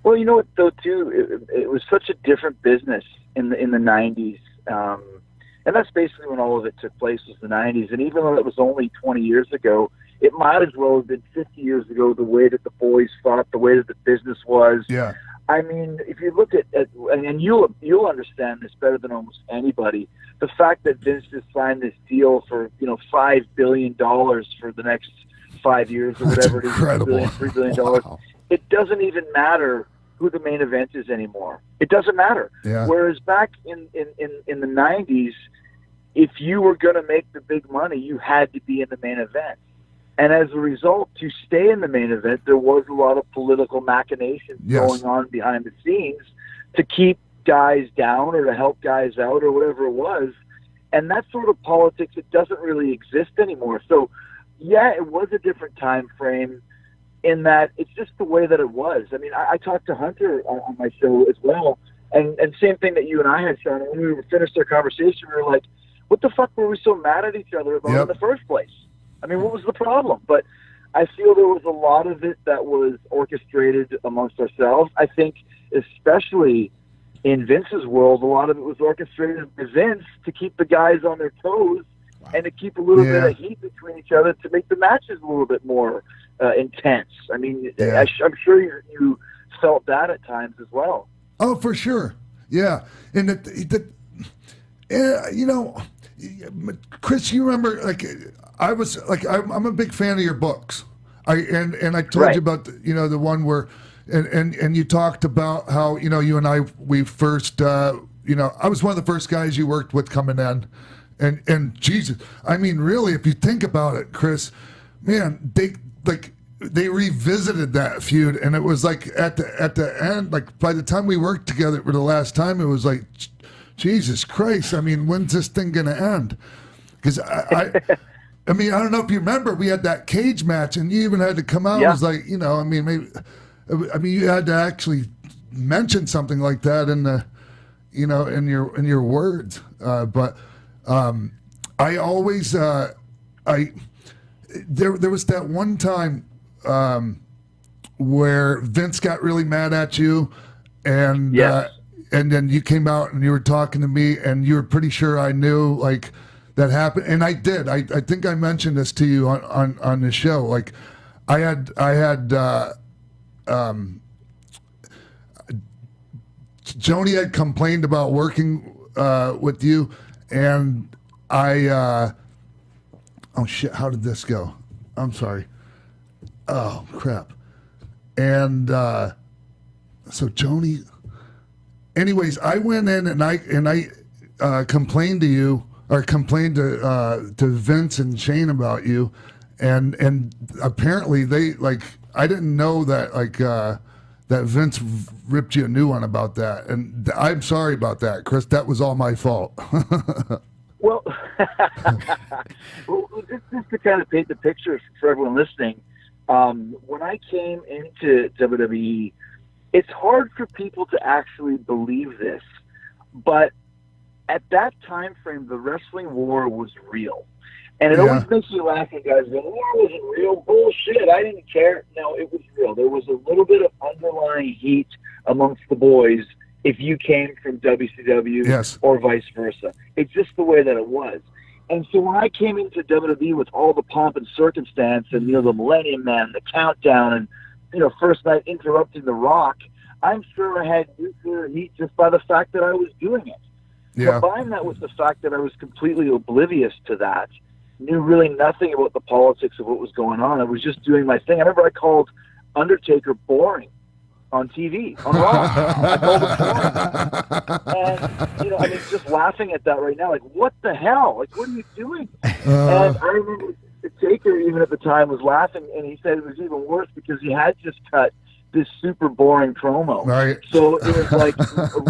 Well, you know what though too, it was such a different business in the '90s, and that's basically when all of it took place was the '90s. And even though it was only 20 years ago, it might as well have been 50 years ago. The way that the boys fought, the way that the business was. Yeah. I mean, if you look at and you'll understand this better than almost anybody, the fact that Vince just signed this deal for $5 billion for the next 5 years or That's whatever incredible. it is, $3 billion. Wow. It doesn't even matter who the main event is anymore. It doesn't matter. Yeah. Whereas back in the '90s, if you were going to make the big money, you had to be in the main event. And as a result, to stay in the main event, there was a lot of political machinations going on behind the scenes to keep guys down or to help guys out or whatever it was. And that sort of politics, it doesn't really exist anymore. So, yeah, it was a different time frame in that it's just the way that it was. I mean, I talked to Hunter on my show as well, and same thing that you and I had, Sean. When we finished our conversation, we were like, what the fuck were we so mad at each other about in the first place? I mean, what was the problem? But I feel there was a lot of it that was orchestrated amongst ourselves. I think especially in Vince's world, a lot of it was orchestrated by Vince to keep the guys on their toes and to keep a little bit of heat between each other to make the matches a little bit more intense. I mean, I'm sure you felt that at times as well. Oh, for sure. Yeah. And Chris, you remember, like, I was like, I'm a big fan of your books. I told you about the one where, and you talked about how you and I we first I was one of the first guys you worked with coming in, and Jesus, I mean, really, if you think about it, Chris, man, they revisited that feud, and it was like at the end, like by the time we worked together for the last time, it was like, Jesus Christ, I mean, when's this thing gonna end? Because I mean, I don't know if you remember, we had that cage match, and you even had to come out. It was like, I mean, maybe, I mean, you had to actually mention something like that in the, in your words. But I always, there was that one time where Vince got really mad at you, and then you came out and you were talking to me, and you were pretty sure I knew, like, that happened. And I did. I think I mentioned this to you on the show. Like, I had Joni had complained about working with you, and oh shit, how did this go? I'm sorry. Oh crap. And so Joni, anyways, I went in and I complained to you, or complained to Vince and Shane about you, and apparently they, like, I didn't know that, like, that Vince ripped you a new one about that, and I'm sorry about that, Chris. That was all my fault. Well, just to kind of paint the picture for everyone listening, when I came into WWE, it's hard for people to actually believe this, but at that time frame, the wrestling war was real. And it always makes me laugh when guys go, the war wasn't real. Bullshit, I didn't care. No, it was real. There was a little bit of underlying heat amongst the boys if you came from WCW or vice versa. It's just the way that it was. And so when I came into WWE with all the pomp and circumstance and, the Millennium Man, the countdown, and, first night interrupting The Rock, I'm sure I had nuclear heat just by the fact that I was doing it. Combine that with the fact that I was completely oblivious to that, knew really nothing about the politics of what was going on. I was just doing my thing. I remember I called Undertaker boring on TV, on Raw. I called him boring. And, I mean, just laughing at that right now, like, what the hell? Like, what are you doing? And I remember Taker, even at the time, was laughing, and he said it was even worse because he had just cut this super boring promo. Right. So it was like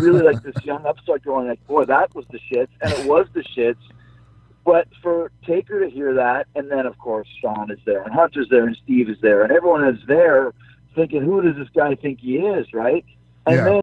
really like this young upstart going like, boy, that was the shits. And it was the shits. But for Taker to hear that, and then of course Sean is there, and Hunter's there, and Steve is there, and everyone is there thinking, who does this guy think he is, right? And then